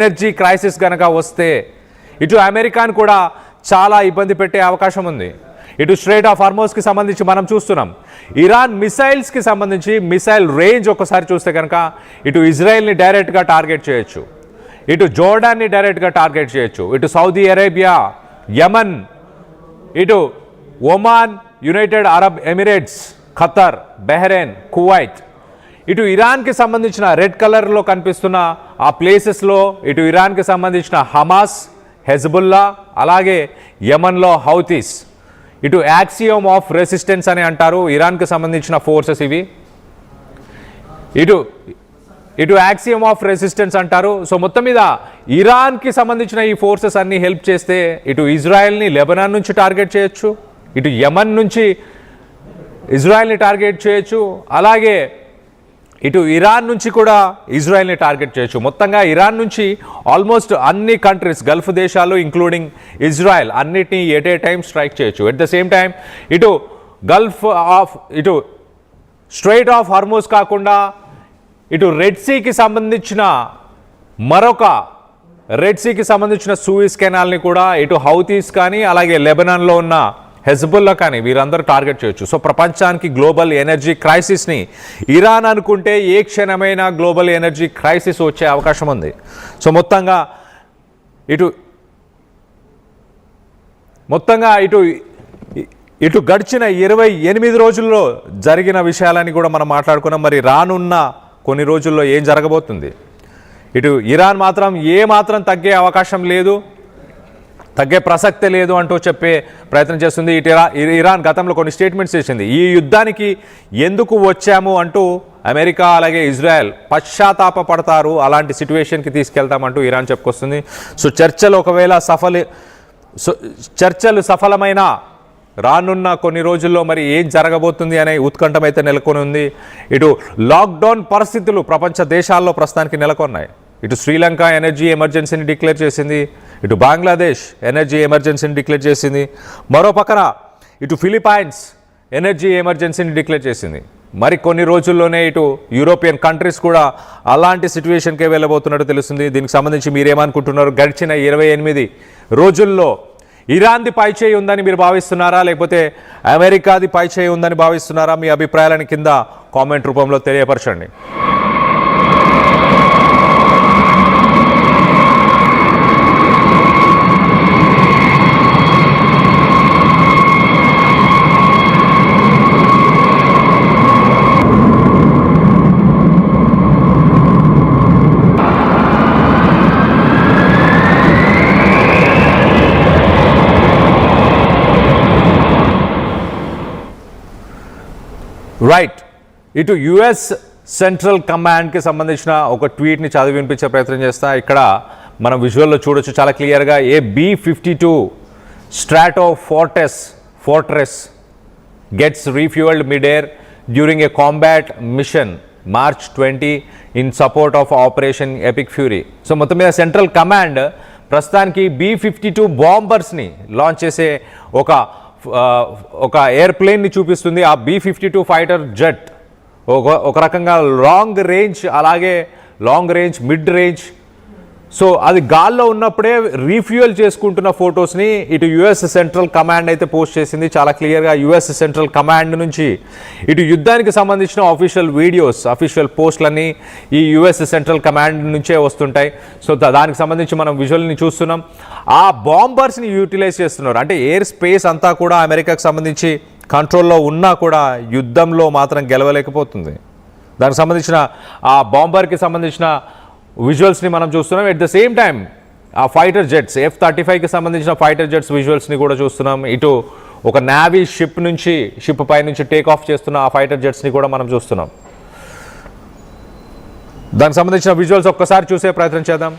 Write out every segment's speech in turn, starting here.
Energy crisis గనక వస్తే ఇటు అమెరికాను కూడా చాలా ఇబ్బంది పెట్టే అవకాశం ఉంది. ఇటు స్ట్రైట్ ఆఫ్ హార్మోజ్కి సంబంధించి మనం చూస్తున్నాం. ఇరాన్ మిసైల్స్కి సంబంధించి మిసైల్ రేంజ్ ఒకసారి చూస్తే కనుక ఇటు ఇజ్రాయెల్ని డైరెక్ట్గా టార్గెట్ చేయొచ్చు, ఇటు జోర్డాన్ని డైరెక్ట్గా టార్గెట్ చేయొచ్చు, ఇటు సౌదీ అరేబియా, యమన్, ఇటు Oman, United Arab Emirates, Qatar, Bahrain, Kuwait, ఇటు ఇరాన్కి సంబంధించిన రెడ్ కలర్లో కనిపిస్తున్న ఆ ప్లేసెస్లో ఇటు ఇరాన్కి సంబంధించిన హమాస్, హెజ్బుల్లా, అలాగే యమన్లో హౌతీస్, ఇటు యాక్సియోమ్ ఆఫ్ రెసిస్టెన్స్ అని అంటారు ఇరాన్కి సంబంధించిన ఫోర్సెస్ ఇవి. ఇటు యాక్సియోమ్ ఆఫ్ రెసిస్టెన్స్ అంటారు. సో మొత్తం మీద ఇరాన్కి సంబంధించిన ఈ ఫోర్సెస్ అన్ని హెల్ప్ చేస్తే ఇటు ఇజ్రాయెల్ని లెబనాన్ నుంచి టార్గెట్ చేయొచ్చు, ఇటు యమన్ నుంచి ఇజ్రాయెల్ని టార్గెట్ చేయొచ్చు, అలాగే ఇటు ఇరాన్ నుంచి కూడా ఇజ్రాయెల్ని టార్గెట్ చేయొచ్చు. మొత్తంగా ఇరాన్ నుంచి ఆల్మోస్ట్ అన్ని కంట్రీస్, గల్ఫ్ దేశాలు ఇంక్లూడింగ్ ఇజ్రాయెల్ అన్నిటినీ ఎట్ ఏ టైం స్ట్రైక్ చేయొచ్చు. ఎట్ ద సేమ్ టైం ఇటు స్ట్రైట్ ఆఫ్ హార్మోజ్ కాకుండా ఇటు రెడ్ సీకి సంబంధించిన సూయిజ్ కెనాల్ని కూడా ఇటు హౌతీస్ కానీ అలాగే లెబనాన్లో ఉన్న హెజ్బుల్లా కానీ వీరందరూ టార్గెట్ చేయొచ్చు. సో ప్రపంచానికి గ్లోబల్ ఎనర్జీ క్రైసిస్ని ఇరాన్ అనుకుంటే ఏ క్షణమైనా గ్లోబల్ ఎనర్జీ క్రైసిస్ వచ్చే అవకాశం ఉంది. సో మొత్తంగా ఇటు గడిచిన 28 రోజుల్లో జరిగిన విషయాలని కూడా మనం మాట్లాడుకున్నాం. మరి రానున్న కొన్ని రోజుల్లో ఏం జరగబోతుంది? ఇటు ఇరాన్ మాత్రం ఏమాత్రం తగ్గే అవకాశం లేదు, తగ్గే ప్రసక్తే లేదు అంటూ చెప్పే ప్రయత్నం చేస్తుంది. ఇరాన్ గతంలో కొన్ని స్టేట్మెంట్స్ చేసింది. ఈ యుద్ధానికి ఎందుకు వచ్చాము అంటూ అమెరికా అలాగే ఇజ్రాయెల్ పశ్చాత్తాపడతారు, అలాంటి సిచ్యువేషన్కి తీసుకెళ్తామంటూ ఇరాన్ చెప్పుకొస్తుంది. సో చర్చలు సఫలమైన రానున్న కొన్ని రోజుల్లో మరి ఏం జరగబోతుంది అనే ఉత్కంఠం అయితే నెలకొని ఉంది. ఇటు లాక్డౌన్ పరిస్థితులు ప్రపంచ దేశాల్లో ప్రస్తుతానికి నెలకొన్నాయి. ఇటు శ్రీలంక ఎనర్జీ ఎమర్జెన్సీని డిక్లేర్ చేసింది, ఇటు బంగ్లాదేశ్ ఎనర్జీ ఎమర్జెన్సీని డిక్లేర్ చేసింది, మరో పక్కన ఇటు ఫిలిప్పైన్స్ ఎనర్జీ ఎమర్జెన్సీని డిక్లేర్ చేసింది. మరి కొన్ని రోజుల్లోనే ఇటు యూరోపియన్ కంట్రీస్ కూడా అలాంటి సిచ్యువేషన్కే వెళ్ళబోతున్నట్టు తెలుస్తుంది. దీనికి సంబంధించి మీరేమనుకుంటున్నారు? గడిచిన 28 రోజుల్లో ఇరాన్ది పైచేయి ఉందని మీరు భావిస్తున్నారా, లేకపోతే అమెరికాది పైచేయి ఉందని భావిస్తున్నారా? మీ అభిప్రాయాలను కింద కామెంట్ రూపంలో తెలియపరచండి. రైట్, ఇటు యుఎస్ సెంట్రల్ కమాండ్కి సంబంధించిన ఒక ట్వీట్ని చదివి వినిపించే ప్రయత్నం చేస్తా. ఇక్కడ మనం విజువల్లో చూడొచ్చు చాలా క్లియర్గా. A B-52 Stratofortress gets refuelled mid air during a combat mission March 20 in support of operation Epic Fury. So మొత్తం మీద సెంట్రల్ కమాండ్ ప్రస్తుతానికి B-52 బాంబర్స్ని లాంచ్ చేసే ఒక ఎయిర్ప్లేన్ని చూపిస్తుంది. ఆ B-52 ఫైటర్ జెట్ ఒక రకంగా లాంగ్ రేంజ్, అలాగే long range, mid range. So అది గాల్లో ఉన్నప్పుడే రీఫ్యూయల్ చేసుకుంటున్న ఫొటోస్ని ఇటు యుఎస్ సెంట్రల్ కమాండ్ అయితే పోస్ట్ చేసింది. చాలా క్లియర్గా యుఎస్ సెంట్రల్ కమాండ్ నుంచి ఇటు యుద్ధానికి సంబంధించిన ఆఫీషియల్ వీడియోస్, అఫీషియల్ పోస్టులన్నీ ఈ యుఎస్ సెంట్రల్ కమాండ్ నుంచే వస్తుంటాయి. సో దానికి సంబంధించి మనం విజువల్ని చూస్తున్నాం. ఆ బాంబర్స్ని యూటిలైజ్ చేస్తున్నారు. అంటే ఎయిర్ స్పేస్ అంతా కూడా అమెరికాకు సంబంధించి కంట్రోల్లో ఉన్నా కూడా యుద్ధంలో మాత్రం గెలవలేకపోతుంది. దానికి సంబంధించిన ఆ బాంబర్కి సంబంధించిన విజువల్స్ని మనం చూస్తున్నాం. ఎట్ ద సేమ్ టైం ఆ ఫైటర్ జెట్స్ F-35కి సంబంధించిన ఫైటర్ జెట్స్ విజువల్స్ని కూడా చూస్తున్నాం. ఇటు ఒక నేవీ షిప్ పై నుంచి టేక్ ఆఫ్ చేస్తున్న ఆ ఫైటర్ జెట్స్ని కూడా మనం చూస్తున్నాం. దానికి సంబంధించిన విజువల్స్ ఒక్కసారి చూసే ప్రయత్నం చేద్దాం.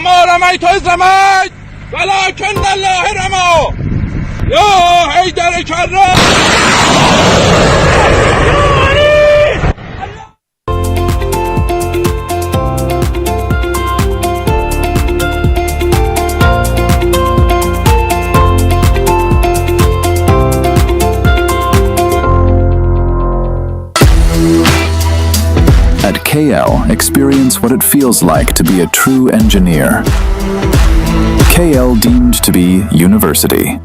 وما رميت إذ رميت ولكن الله رمى يا حيدر كرام. At KL, experience what it feels like to be a true engineer. KL deemed to be university.